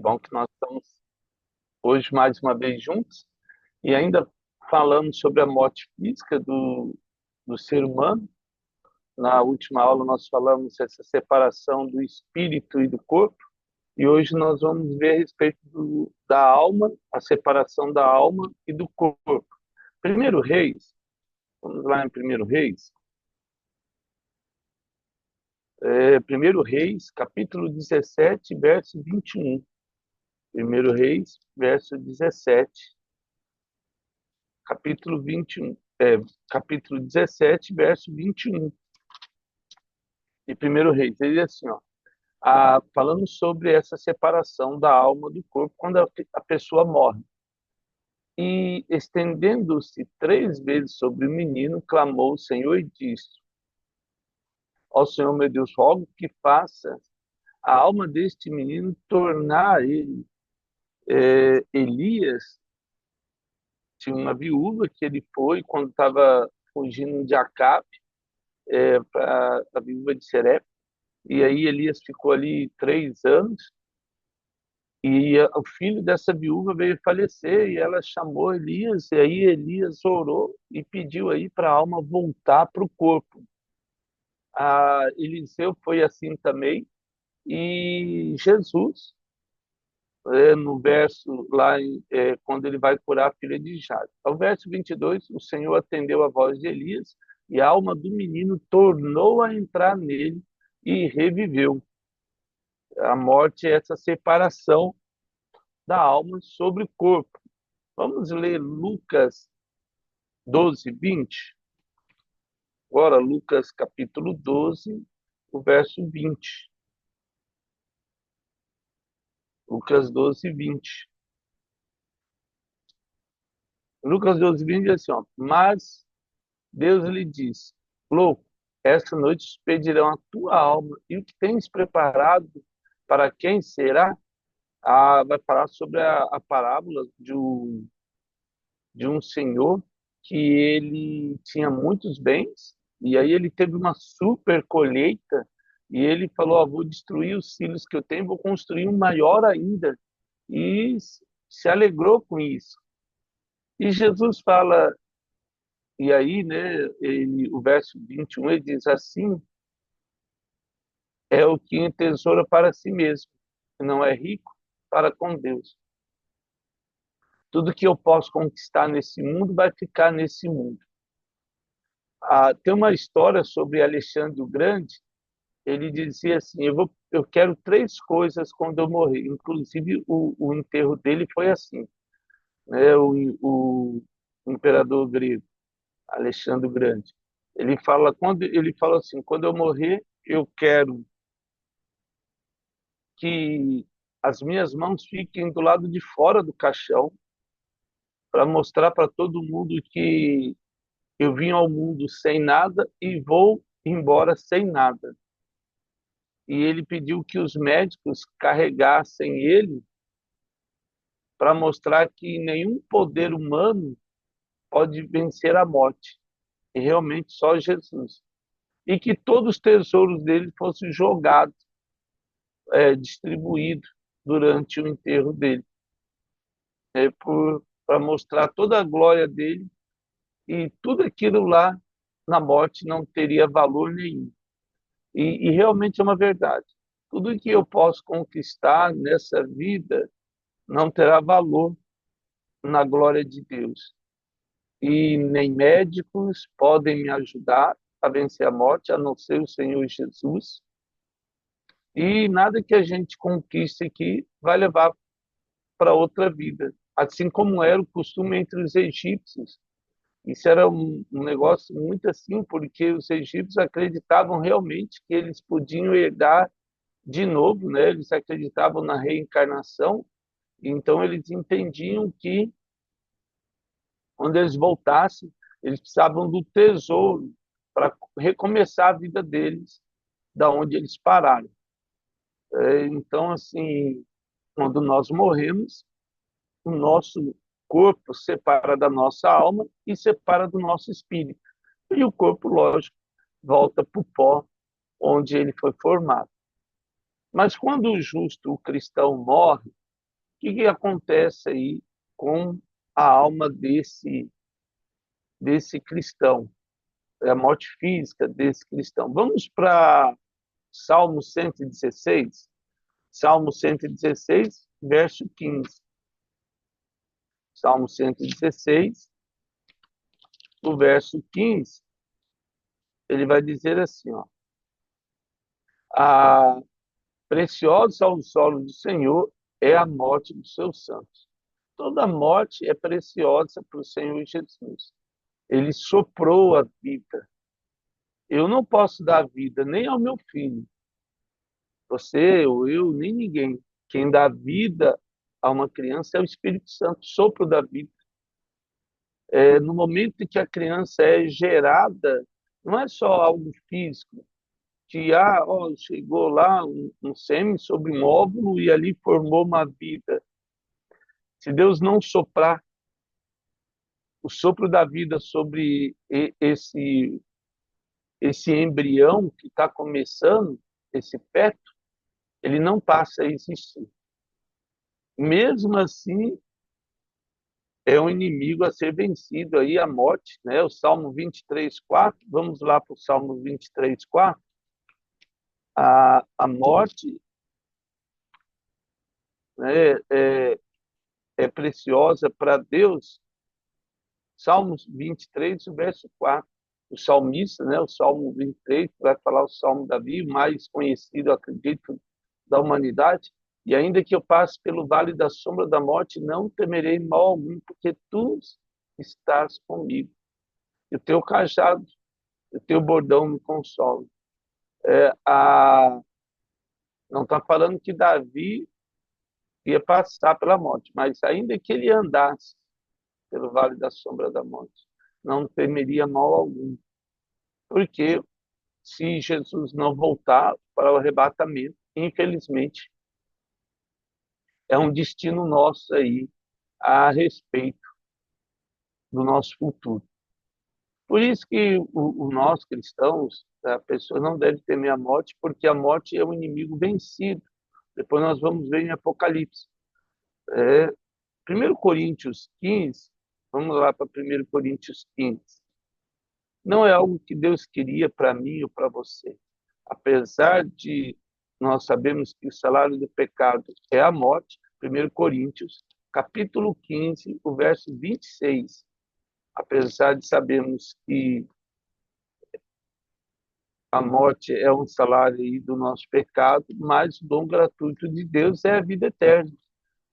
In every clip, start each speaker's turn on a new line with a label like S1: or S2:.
S1: Que bom que nós estamos hoje mais uma vez juntos e ainda falando sobre a morte física do ser humano. Na última aula nós falamos essa separação do espírito e do corpo e hoje nós vamos ver a respeito da alma, a separação da alma e do corpo. Primeiro Reis, vamos lá em Primeiro Reis. Primeiro Reis, capítulo 17, verso 21. Primeiro Reis, verso 17. Capítulo 21, capítulo 17, verso 21 de Primeiro Reis. Ele diz assim, ó, falando sobre essa separação da alma do corpo quando a pessoa morre. E, estendendo-se 3 vezes sobre o menino, clamou o Senhor e disse, ó Senhor meu Deus, rogo que faça a alma deste menino tornar ele. Elias tinha uma viúva que ele foi quando estava fugindo de Acabe, para a viúva de Serepta. E aí Elias ficou ali 3 anos e o filho dessa viúva veio falecer e ela chamou Elias e aí Elias orou e pediu aí para a alma voltar para o corpo. Eliseu foi assim também e Jesus, no verso lá, quando ele vai curar a filha de Jairo. Ao verso 22, o Senhor atendeu a voz de Elias e a alma do menino tornou a entrar nele e reviveu. A morte é essa separação da alma sobre o corpo. Vamos ler Lucas 12, 20. Agora, Lucas capítulo 12, o verso 20. Lucas 12, 20. Lucas 12, 20 diz assim, ó, mas Deus lhe disse, louco, esta noite pedirão a tua alma e o que tens preparado para quem será? Vai falar sobre a parábola de um senhor que ele tinha muitos bens e aí ele teve uma super colheita e ele falou, vou destruir os filhos que eu tenho, vou construir um maior ainda e se alegrou com isso. E Jesus fala, e aí, né, o verso 21, ele diz assim, é o que entesoura para si mesmo, que não é rico para com Deus. Tudo que eu posso conquistar nesse mundo vai ficar nesse mundo. Tem uma história sobre Alexandre o Grande. Ele dizia assim, eu quero 3 coisas quando eu morrer. Inclusive, o enterro dele foi assim, né? O imperador grego, Alexandre o Grande. Ele fala assim, quando eu morrer, eu quero que as minhas mãos fiquem do lado de fora do caixão para mostrar para todo mundo que eu vim ao mundo sem nada e vou embora sem nada. E ele pediu que os médicos carregassem ele para mostrar que nenhum poder humano pode vencer a morte, e realmente só Jesus. E que todos os tesouros dele fossem jogados, distribuídos durante o enterro dele, para mostrar toda a glória dele e tudo aquilo lá na morte não teria valor nenhum. E realmente é uma verdade. Tudo que eu posso conquistar nessa vida não terá valor na glória de Deus. E nem médicos podem me ajudar a vencer a morte, a não ser o Senhor Jesus. E nada que a gente conquiste aqui vai levar para outra vida. Assim como era o costume entre os egípcios. Isso era um negócio muito assim, porque os egípcios acreditavam realmente que eles podiam herdar de novo, né? Eles acreditavam na reencarnação, então eles entendiam que quando eles voltassem, eles precisavam do tesouro para recomeçar a vida deles, da onde eles pararam. Então, assim, quando nós morremos, o nosso corpo separa da nossa alma e separa do nosso espírito. E o corpo, lógico, volta para o pó onde ele foi formado. Mas quando o justo, o cristão, morre, que acontece aí com a alma desse cristão? É a morte física desse cristão. Vamos para Salmo 116, Salmo 116, verso 15. Salmo 116, o verso 15, ele vai dizer assim, ó: a preciosa aos olhos do Senhor é a morte dos seus santos. Toda morte é preciosa para o Senhor Jesus. Ele soprou a vida. Eu não posso dar vida nem ao meu filho, você ou eu, nem ninguém. Quem dá vida a uma criança é o Espírito Santo, sopro da vida. No momento em que a criança é gerada, não é só algo físico, que chegou lá um sêmen sobre um óvulo e ali formou uma vida. Se Deus não soprar o sopro da vida sobre esse embrião que está começando, esse feto, ele não passa a existir. Mesmo assim, é um inimigo a ser vencido aí, a morte, né? O Salmo 23:4, vamos lá para o Salmo 23:4. A morte, né, é preciosa para Deus. Salmos 23, verso 4. O salmista, né, o Salmo 23, vai falar o Salmo Davi, o mais conhecido, acredito, da humanidade. E ainda que eu passe pelo vale da sombra da morte, não temerei mal algum, porque tu estás comigo. E o teu cajado, o teu bordão me consola. Não está falando que Davi ia passar pela morte, mas ainda que ele andasse pelo vale da sombra da morte, não temeria mal algum. Porque se Jesus não voltar para o arrebatamento, infelizmente, é um destino nosso aí a respeito do nosso futuro. Por isso que nós cristãos, a pessoa não deve temer a morte, porque a morte é um inimigo vencido. Depois nós vamos ver em Apocalipse. 1 Coríntios 15, vamos lá para 1 Coríntios 15. Não é algo que Deus queria para mim ou para você. Apesar de nós sabemos que o salário do pecado é a morte, 1 Coríntios, capítulo 15, o verso 26. Apesar de sabermos que a morte é um salário aí do nosso pecado, mas o dom gratuito de Deus é a vida eterna.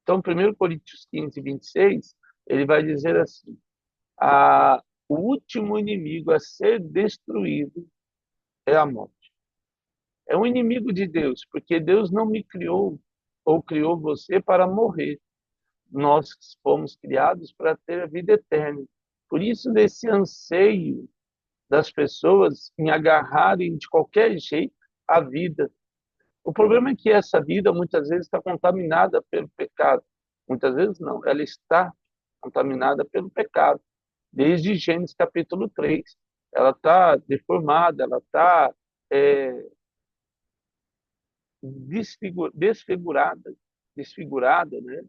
S1: Então, 1 Coríntios 15, 26, ele vai dizer assim: o último inimigo a ser destruído é a morte. É um inimigo de Deus, porque Deus não me criou ou criou você para morrer. Nós fomos criados para ter a vida eterna. Por isso, desse anseio das pessoas em agarrarem de qualquer jeito a vida. O problema é que essa vida muitas vezes está contaminada pelo pecado. Muitas vezes não, ela está contaminada pelo pecado. Desde Gênesis capítulo 3. Ela está deformada, ela está desfigurada, né?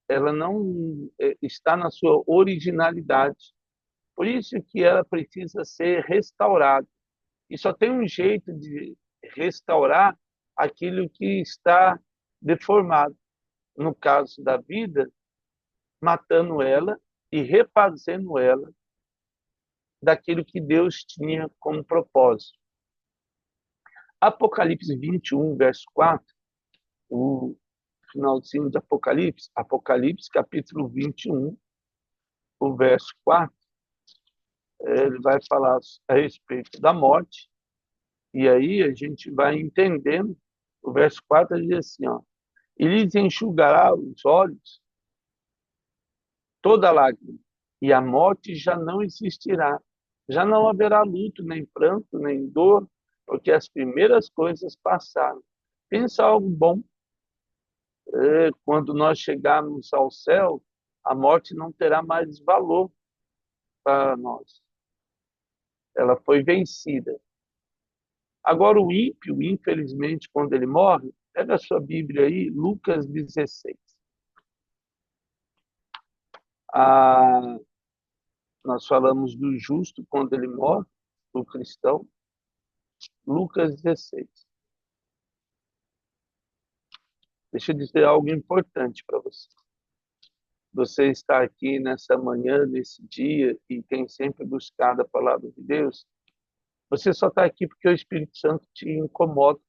S1: Ela não está na sua originalidade. Por isso que ela precisa ser restaurada. E só tem um jeito de restaurar aquilo que está deformado. No caso da vida, matando ela e refazendo ela daquilo que Deus tinha como propósito. Apocalipse 21, verso 4, o finalzinho de Apocalipse, Apocalipse capítulo 21, o verso 4, ele vai falar a respeito da morte, e aí a gente vai entendendo, o verso 4 diz assim, ó: e lhes enxugará os olhos toda lágrima, e a morte já não existirá. Já não haverá luto, nem pranto, nem dor, porque as primeiras coisas passaram. Pensa algo bom. Quando nós chegarmos ao céu, a morte não terá mais valor para nós. Ela foi vencida. Agora, o ímpio, infelizmente, quando ele morre, Pega a sua Bíblia aí, Lucas 16. Ah, nós falamos do justo quando ele morre, do cristão. Lucas 16. Deixa eu dizer algo importante para você. Você está aqui nessa manhã, nesse dia, e tem sempre buscado a palavra de Deus. Você só está aqui porque o Espírito Santo te incomoda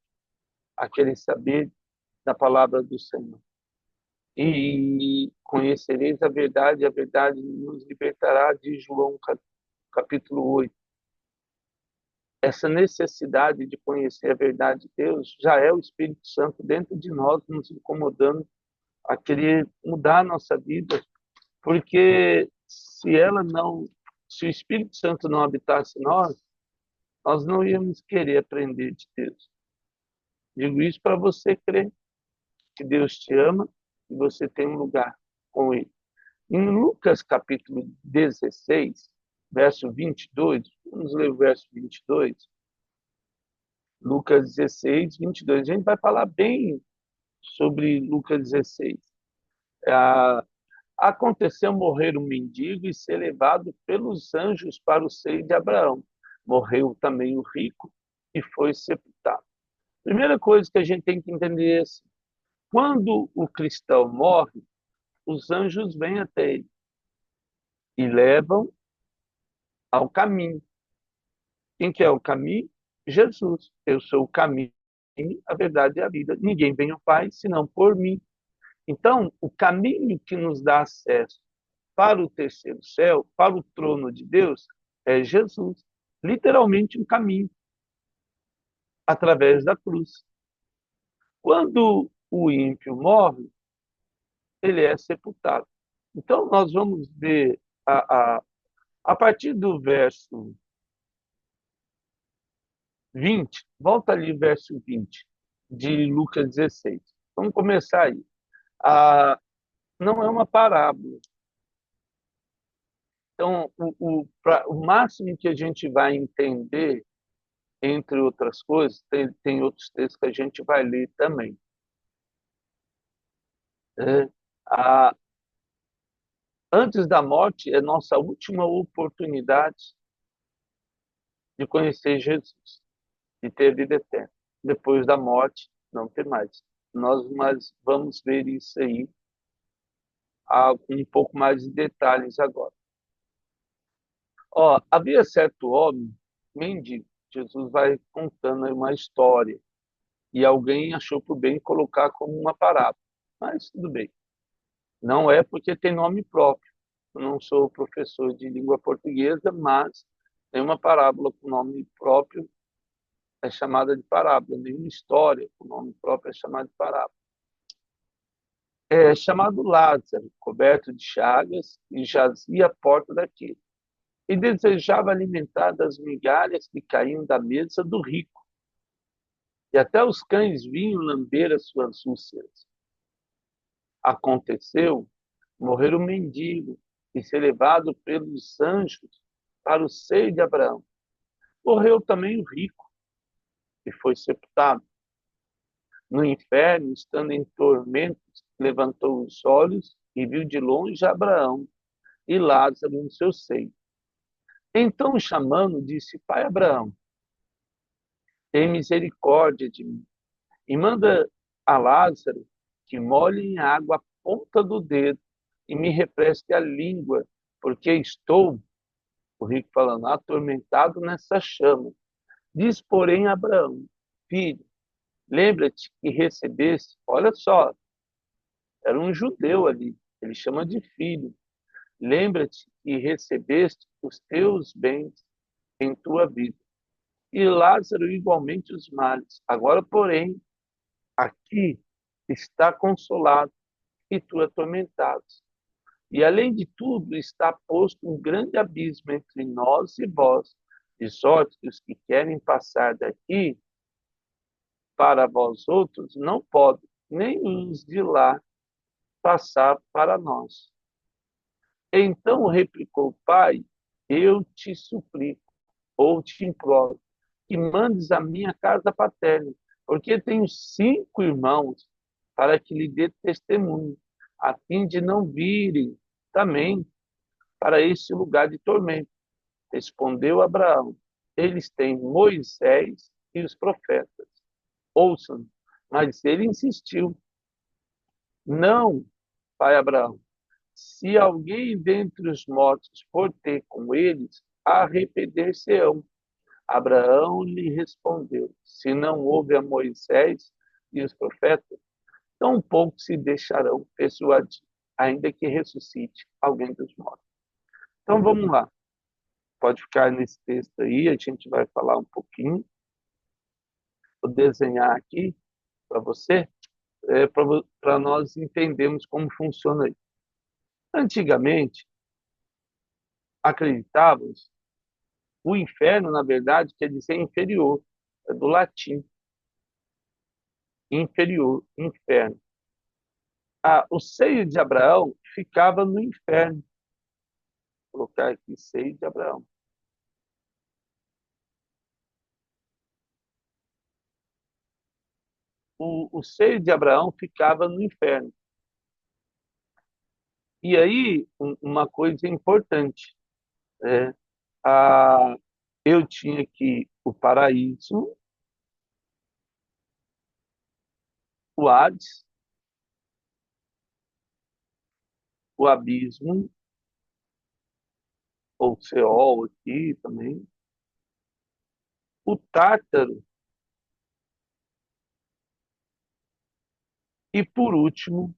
S1: a querer saber da palavra do Senhor. E conhecereis a verdade nos libertará, de João capítulo 8. Essa necessidade de conhecer a verdade de Deus já é o Espírito Santo dentro de nós, nos incomodando a querer mudar a nossa vida, porque se o Espírito Santo não habitasse em nós, nós não íamos querer aprender de Deus. Digo isso para você crer que Deus te ama e você tem um lugar com Ele. Em Lucas capítulo 16, verso 22, vamos ler o verso 22. Lucas 16, 22. A gente vai falar bem sobre Lucas 16. Aconteceu morrer um mendigo e ser levado pelos anjos para o seio de Abraão. Morreu também o rico e foi sepultado. Primeira coisa que a gente tem que entender é assim, quando o cristão morre, os anjos vêm até ele e levam ao caminho. Quem que é o caminho? Jesus. Eu sou o caminho, a verdade e a vida. Ninguém vem ao Pai senão por mim. Então, o caminho que nos dá acesso para o terceiro céu, para o trono de Deus, é Jesus. Literalmente um caminho, através da cruz. Quando o ímpio morre, ele é sepultado. Então, nós vamos ver a partir do verso 20, volta ali o verso 20 de Lucas 16. Vamos começar aí. Não é uma parábola. Então, o máximo que a gente vai entender, entre outras coisas, tem outros textos que a gente vai ler também. Antes da morte é nossa última oportunidade de conhecer Jesus, de ter vida eterna. Depois da morte, não tem mais. Nós vamos ver isso aí com um pouco mais de detalhes agora. Havia certo homem, mendigo. Jesus vai contando aí uma história e alguém achou por bem colocar como uma parábola. Mas tudo bem. Não é porque tem nome próprio. Eu não sou professor de língua portuguesa, mas tem uma parábola com nome próprio, é chamada de parábola. Nenhuma história com nome próprio é chamada de parábola. É chamado Lázaro, coberto de chagas, e jazia à porta daquele. E desejava alimentar das migalhas que caíam da mesa do rico. E até os cães vinham lamber as suas úlceras. Aconteceu morrer o mendigo e ser levado pelos anjos para o seio de Abraão. Morreu também o rico e foi sepultado. No inferno, estando em tormentos, levantou os olhos e viu de longe Abraão e Lázaro no seu seio. Então, chamando, disse: Pai Abraão, tem misericórdia de mim e manda a Lázaro que molhe em água a ponta do dedo e me refresque a língua, porque estou, o rico falando, atormentado nessa chama. Diz, porém, Abraão: Filho, lembra-te que recebeste, olha só, era um judeu ali, ele chama de filho. Lembra-te que recebeste os teus bens em tua vida, e Lázaro igualmente os males. Agora, porém, aqui está consolado e tu atormentado. E, além de tudo, está posto um grande abismo entre nós e vós, de sorte que os que querem passar daqui para vós outros não podem, nem os de lá passar para nós. Então replicou o pai: Eu te suplico, ou te imploro, que mandes a minha casa paterna, porque tenho 5 irmãos para que lhe dê testemunho, a fim de não virem também para este lugar de tormento. Respondeu Abraão: eles têm Moisés e os profetas. Ouçam. Mas ele insistiu: não, pai Abraão. Se alguém dentre os mortos for ter com eles, arrepender-se-ão. Abraão lhe respondeu: se não houve a Moisés e os profetas, tampouco se deixarão persuadir, ainda que ressuscite alguém dos mortos. Então vamos lá. Pode ficar nesse texto aí, a gente vai falar um pouquinho. Vou desenhar aqui para você, para nós entendermos como funciona isso. Antigamente, acreditávamos, o inferno, na verdade, quer dizer inferior, é do latim, inferior, inferno. O seio de Abraão ficava no inferno. Vou colocar aqui seio de Abraão. O seio de Abraão ficava no inferno. E aí, uma coisa importante, né? Ah, eu tinha aqui o paraíso, o Hades, o abismo, ou Seol aqui também, o Tártaro e, por último,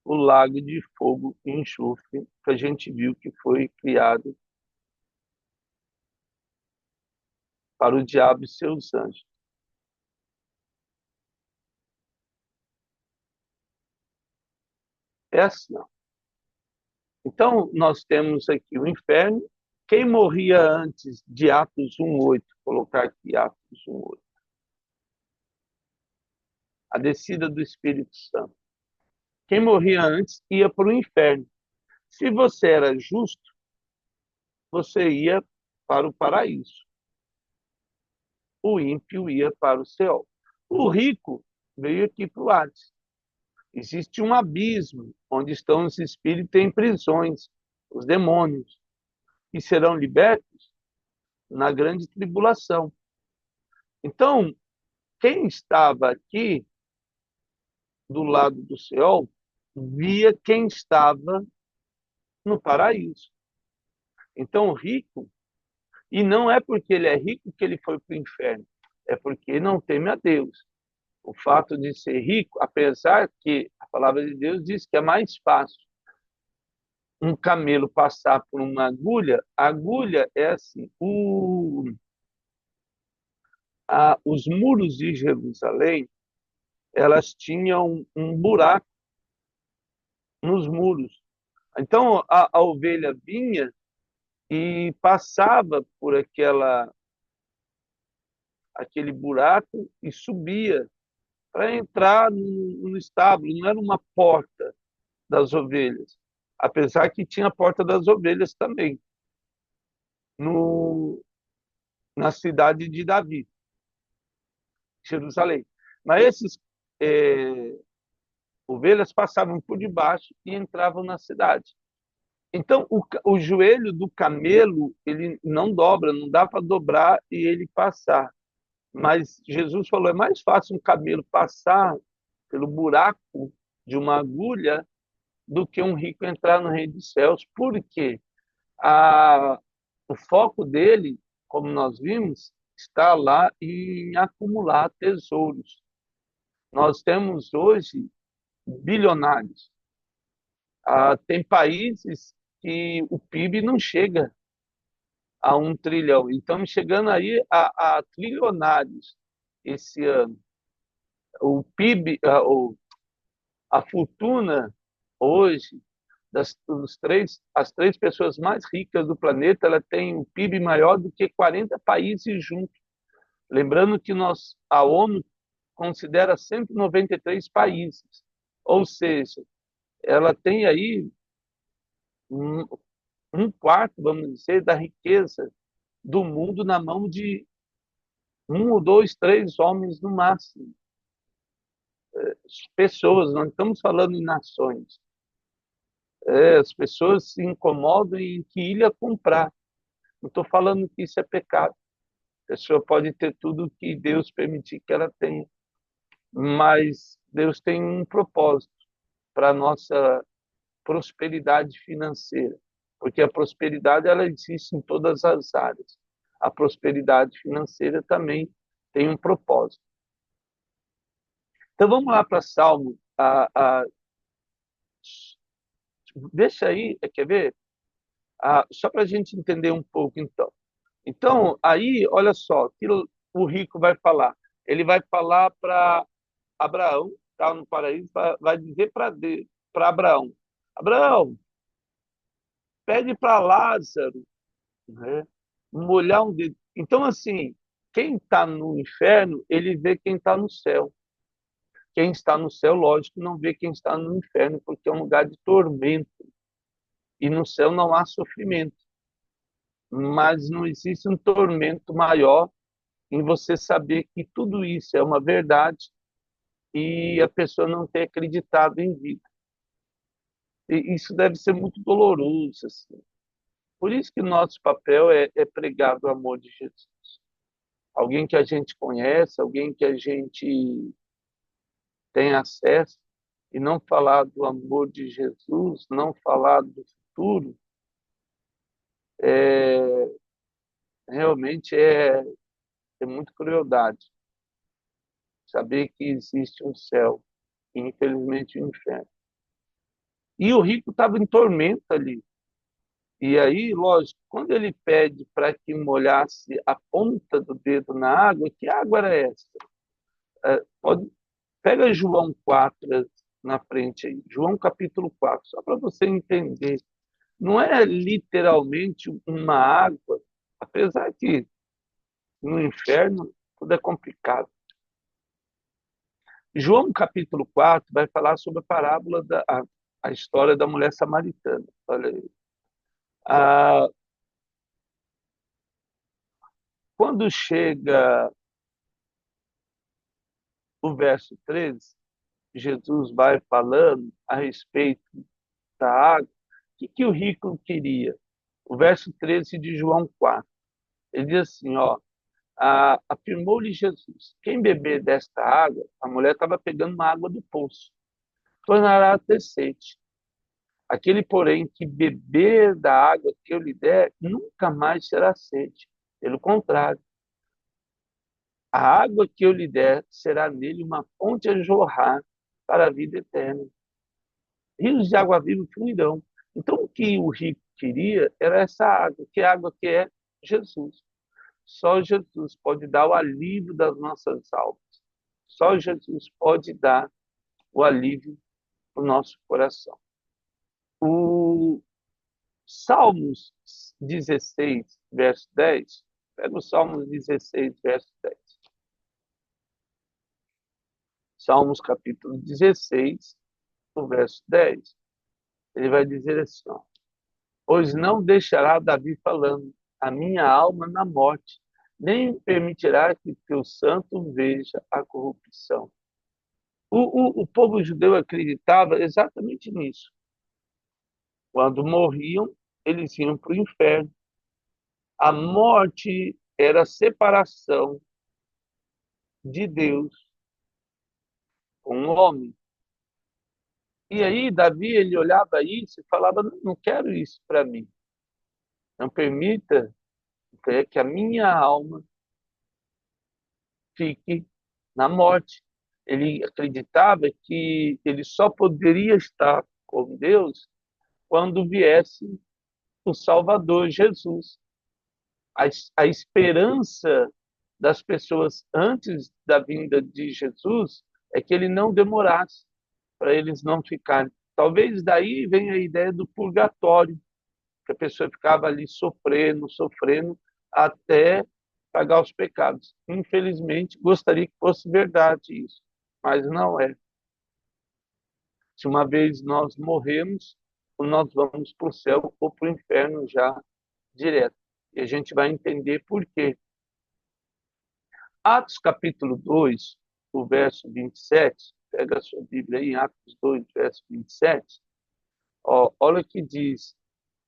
S1: o lago de fogo e enxofre, que a gente viu que foi criado para o diabo e seus anjos. É assim, ó. Então, nós temos aqui o inferno. Quem morria antes de Atos 1:8, colocar aqui Atos 1:8, a descida do Espírito Santo. Quem morria antes ia para o inferno. Se você era justo, você ia para o paraíso. O ímpio ia para o céu. O rico veio aqui para o Hades. Existe um abismo onde estão os espíritos em prisões, os demônios, que serão libertos na grande tribulação. Então, quem estava aqui do lado do céu via quem estava no paraíso. Então, o rico, e não é porque ele é rico que ele foi para o inferno, é porque não teme a Deus. O fato de ser rico, apesar que a palavra de Deus diz que é mais fácil um camelo passar por uma agulha, a agulha é assim, os muros de Jerusalém, elas tinham um buraco nos muros. Então a ovelha vinha e passava por aquele buraco e subia para entrar no estábulo. Não era uma porta das ovelhas, apesar que tinha a porta das ovelhas também, no, na cidade de Davi, Jerusalém. Mas esses é, ovelhas passavam por debaixo e entravam na cidade. Então, o joelho do camelo, ele não dobra, não dá para dobrar e ele passar. Mas Jesus falou, é mais fácil um camelo passar pelo buraco de uma agulha do que um rico entrar no reino dos céus. Por quê? O foco dele, como nós vimos, está lá em acumular tesouros. Nós temos hoje bilionários. Tem países que o PIB não chega a 1 trilhão. Então, chegando aí a trilionários esse ano. O PIB, a fortuna hoje as 3 pessoas mais ricas do planeta, ela tem um PIB maior do que 40 países juntos. Lembrando que a ONU considera 193 países, ou seja, ela tem aí um, um quarto, vamos dizer, da riqueza do mundo na mão Um ou dois, três homens no máximo. Pessoas, não estamos falando em nações. As pessoas se incomodam em que ilha comprar. Não estou falando que isso é pecado. A pessoa pode ter tudo que Deus permitir que ela tenha, mas Deus tem um propósito para a nossa prosperidade financeira, porque a prosperidade ela existe em todas as áreas. A prosperidade financeira também tem um propósito. Então vamos lá para Salmo. Deixa aí, quer ver? Só para a gente entender um pouco, então. Então, aí, olha só, que o rico vai falar. Ele vai falar para Abraão, está no paraíso, vai dizer para Abraão: Abraão, pede para Lázaro, né, molhar um dedo. Então, assim, quem está no inferno, ele vê quem está no céu. Quem está no céu, lógico, não vê quem está no inferno, porque é um lugar de tormento. E no céu não há sofrimento. Mas não existe um tormento maior em você saber que tudo isso é uma verdade e a pessoa não ter acreditado em vida. E isso deve ser muito doloroso, assim. Por isso que nosso papel é pregar o amor de Jesus. Alguém que a gente conhece, alguém que a gente tem acesso, e não falar do amor de Jesus, não falar do futuro, é, realmente é muito crueldade. Saber que existe um céu e, infelizmente, um inferno. E o rico estava em tormento ali. E aí, lógico, quando ele pede para que molhasse a ponta do dedo na água, que água era essa? Pode, pega João 4 na frente aí, João capítulo 4, só para você entender. Não é literalmente uma água, apesar que no inferno tudo é complicado. João capítulo 4 vai falar sobre a parábola a história da mulher samaritana. Olha aí. Ah, quando chega o verso 13, Jesus vai falando a respeito da água. O que o rico queria? O verso 13 de João 4. Ele diz assim, ó, afirmou-lhe Jesus, quem beber desta água, a mulher estava pegando uma água do poço, tornará a ter sede. Aquele, porém, que beber da água que eu lhe der, nunca mais terá sede. Pelo contrário, a água que eu lhe der será nele uma fonte a jorrar para a vida eterna. Rios de água viva fluirão. Então, o que o rico queria era essa água. Que água que é? Jesus. Só Jesus pode dar o alívio das nossas almas. Só Jesus pode dar o alívio para o nosso coração. O Salmos 16, verso 10. Pega o Salmos 16, verso 10. Salmos capítulo 16, o verso 10. Ele vai dizer assim, ó, pois não deixará Davi falando, a minha alma na morte, nem permitirá que teu santo veja a corrupção. O povo judeu acreditava exatamente nisso. Quando morriam, eles iam para o inferno. A morte era a separação de Deus com o homem. E aí Davi ele olhava isso e falava, não quero isso para mim. Não permita que a minha alma fique na morte. Ele acreditava que ele só poderia estar com Deus quando viesse o Salvador Jesus. A esperança das pessoas antes da vinda de Jesus é que ele não demorasse, para eles não ficarem. Talvez daí venha a ideia do purgatório, que a pessoa ficava ali sofrendo, sofrendo, até pagar os pecados. Infelizmente, gostaria que fosse verdade isso, mas não é. Se uma vez nós morremos, nós vamos para o céu ou para o inferno já direto. E a gente vai entender por quê. Atos capítulo 2, o verso 27, pega a sua Bíblia aí, Atos 2, verso 27, ó, olha o que diz,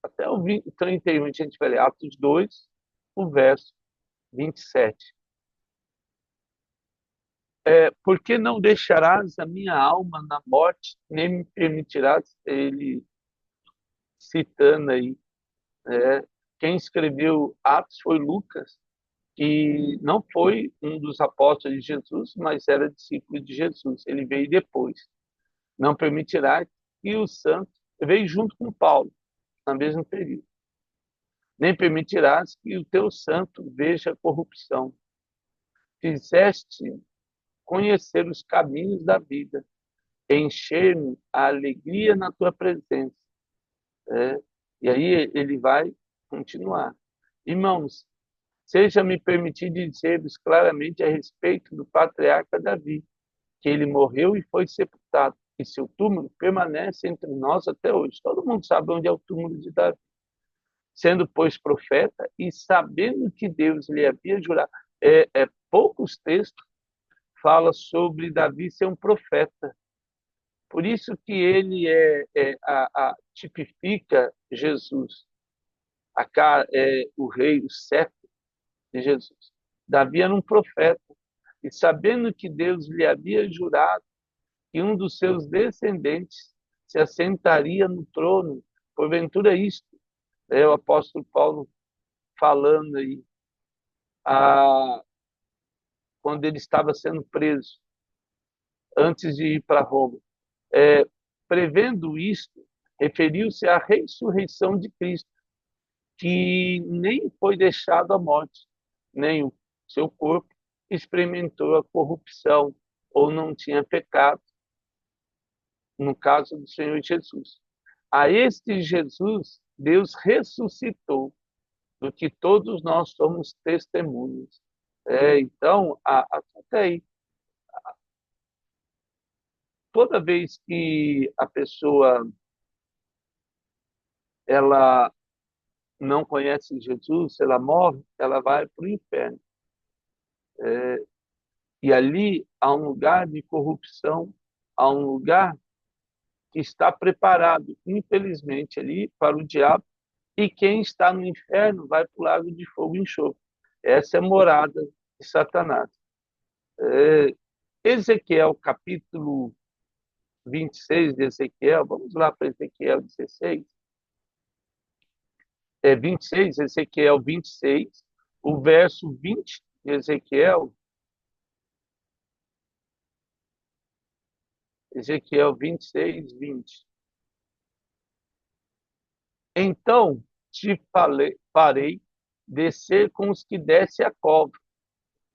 S1: até o 31, a gente vai ler Atos 2, o verso 27. Por que não deixarás a minha alma na morte, nem me permitirás, ele citando aí, quem escreveu Atos foi Lucas, que não foi um dos apóstolos de Jesus, mas era discípulo de Jesus. Ele veio depois. Não permitirá que o santo veio junto com Paulo, no mesmo período. Nem permitirás que o teu santo veja corrupção. Fizeste conhecer os caminhos da vida, encher-me a alegria na tua presença. É, e aí ele vai continuar. Irmãos, seja-me permitido dizer-vos claramente a respeito do patriarca Davi, que ele morreu e foi sepultado, e seu túmulo permanece entre nós até hoje. Todo mundo sabe onde é o túmulo de Davi. Sendo, pois, profeta e sabendo que Deus lhe havia jurado, poucos textos falam sobre Davi ser um profeta. Por isso que ele tipifica Jesus, o rei, o servo de Jesus. Davi era um profeta, e sabendo que Deus lhe havia jurado que um dos seus descendentes se assentaria no trono, porventura isto, o apóstolo Paulo falando aí, quando ele estava sendo preso, antes de ir para Roma. Prevendo isto, referiu-se à ressurreição de Cristo, que nem foi deixado à morte, nem o seu corpo experimentou a corrupção ou não tinha pecado, no caso do Senhor Jesus. A este Jesus, Deus ressuscitou, do que todos nós somos testemunhas. Então, até aí, toda vez que a pessoa ela não conhece Jesus, ela morre, ela vai para o inferno. E ali há um lugar de corrupção, há um lugar que está preparado, infelizmente, ali para o diabo, e quem está no inferno vai para o lago de fogo e enxofre. Essa é a morada de Satanás. Ezequiel, capítulo 26 de Ezequiel, vamos lá para Ezequiel 16. 26, Ezequiel 26, o verso 20 de Ezequiel 26, 20. Então farei descer com os que desce a cova,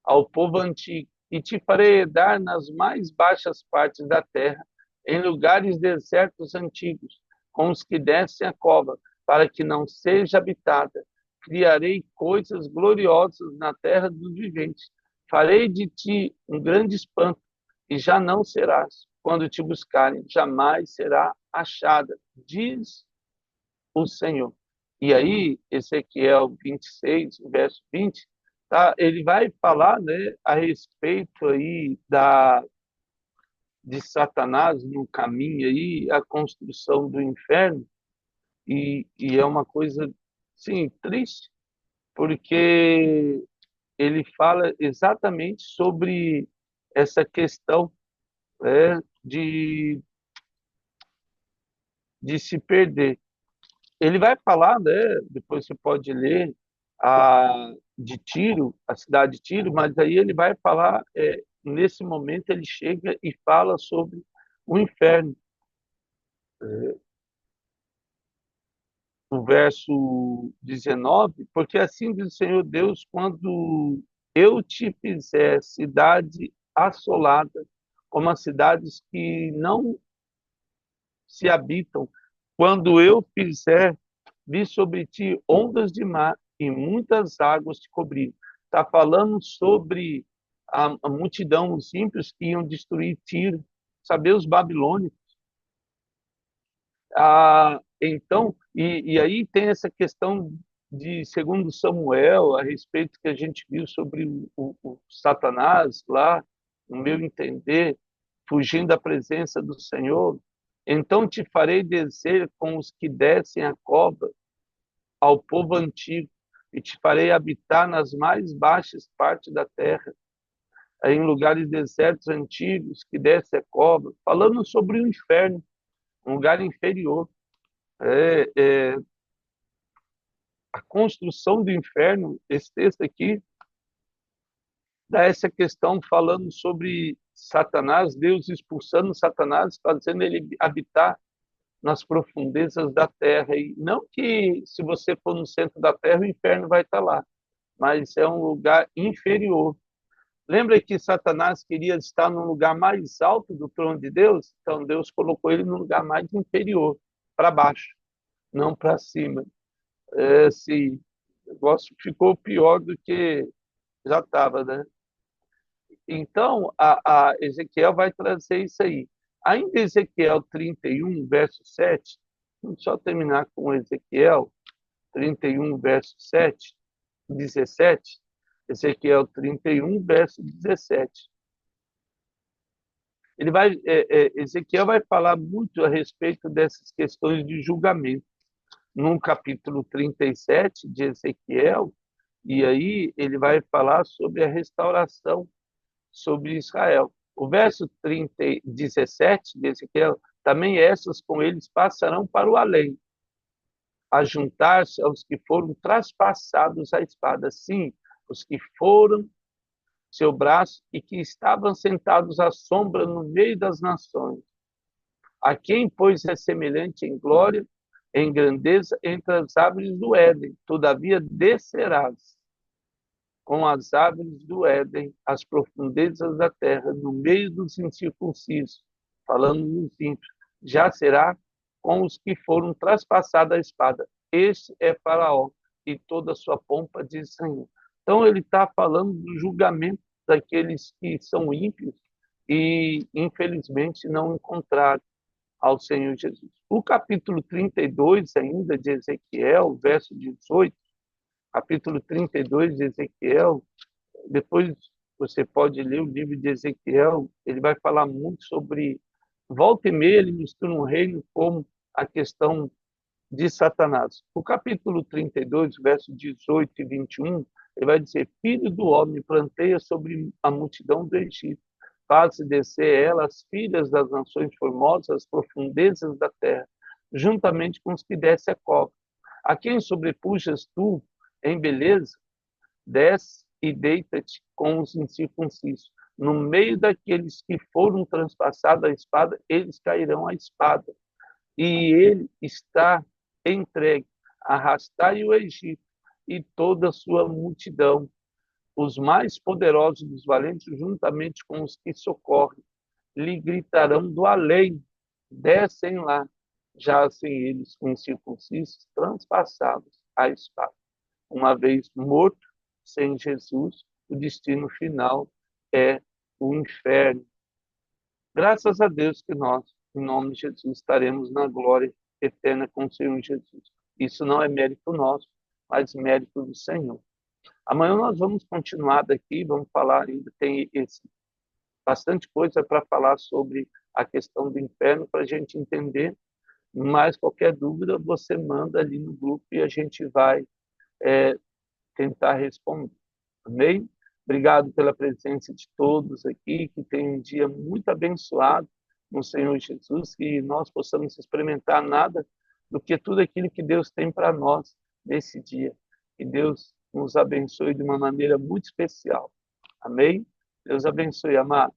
S1: ao povo antigo, e te farei herdar nas mais baixas partes da terra, em lugares desertos antigos, com os que descem a cova, para que não seja habitada. Criarei coisas gloriosas na terra dos viventes. Farei de ti um grande espanto, e já não serás. Quando te buscarem, jamais será achada, diz o Senhor. E aí, Ezequiel 26, verso 20, tá? Ele vai falar, né, a respeito aí de Satanás no caminho aí, a construção do inferno, e é uma coisa, sim, triste, porque ele fala exatamente sobre essa questão, de se perder. Ele vai falar, né, depois você pode ler, de Tiro, a cidade de Tiro, mas aí ele vai falar, nesse momento ele chega e fala sobre o inferno. O verso 19, porque assim diz o Senhor Deus, quando eu te fizer cidade assolada, como as cidades que não se habitam, quando eu fizer vi sobre ti ondas de mar e muitas águas te cobriram. Está falando sobre a multidão, os ímpios que iam destruir Tiro, saber os babilônicos. Então, e aí tem essa questão de segundo Samuel, a respeito que a gente viu sobre o Satanás lá, no meu entender, fugindo da presença do Senhor, então te farei descer com os que descem a cova ao povo antigo, e te farei habitar nas mais baixas partes da terra, em lugares desertos antigos que desce a cova, falando sobre o inferno, um lugar inferior. É, a construção do inferno, esse texto aqui, dá essa questão falando sobre Satanás, Deus expulsando Satanás, fazendo ele habitar nas profundezas da terra. E não que se você for no centro da terra, o inferno vai estar lá, mas é um lugar inferior. Lembra que Satanás queria estar no lugar mais alto do trono de Deus? Então Deus colocou ele no lugar mais inferior, para baixo, não para cima. Esse negócio ficou pior do que já estava, né? Então, a Ezequiel vai trazer isso aí. Ainda Ezequiel 31, verso 7, vamos só terminar com Ezequiel 31, verso 7, 17. Ezequiel 31, verso 17. Ezequiel vai falar muito a respeito dessas questões de julgamento. No capítulo 37 de Ezequiel, e aí ele vai falar sobre a restauração sobre Israel. O verso 17 de Ezequiel, também essas com eles passarão para o além, a juntar-se aos que foram traspassados à espada, sim, os que foram seu braço e que estavam sentados à sombra no meio das nações. A quem, pois, é semelhante em glória, em grandeza, entre as árvores do Éden. Todavia descerás com as árvores do Éden, as profundezas da terra, no meio dos incircuncisos, falando nos ímpios, já será com os que foram traspassados a espada. Este é Faraó e toda a sua pompa, diz o Senhor. Então ele está falando do julgamento daqueles que são ímpios e, infelizmente, não encontraram ao Senhor Jesus. O capítulo 32 ainda de Ezequiel, verso 18, capítulo 32 de Ezequiel, depois você pode ler o livro de Ezequiel, ele vai falar muito sobre, volta e meia ele mistura um reino como a questão de Satanás. O capítulo 32, verso 18 e 21, ele vai dizer, filho do homem, planteia sobre a multidão do Egito, faz descer ela as filhas das nações formosas, as profundezas da terra, juntamente com os que descem a cova. A quem sobrepujas tu em beleza? Desce e deita-te com os incircuncisos. No meio daqueles que foram transpassados a espada, eles cairão à espada. E ele está entregue, arrastai o Egito e toda a sua multidão, os mais poderosos dos valentes, juntamente com os que socorrem, lhe gritarão do além, descem lá, jazem eles com incircuncisos, transpassados à espada. Uma vez morto, sem Jesus, o destino final é o inferno. Graças a Deus que nós, em nome de Jesus, estaremos na glória eterna com o Senhor Jesus. Isso não é mérito nosso, mas mérito do Senhor. Amanhã nós vamos continuar daqui, vamos falar ainda, tem bastante coisa para falar sobre a questão do inferno, para a gente entender, mas qualquer dúvida você manda ali no grupo e a gente vai tentar responder. Amém? Obrigado pela presença de todos aqui, que tenham um dia muito abençoado no Senhor Jesus, que nós possamos experimentar nada do que tudo aquilo que Deus tem para nós nesse dia. Que Deus nos abençoe de uma maneira muito especial. Amém? Deus abençoe, amado.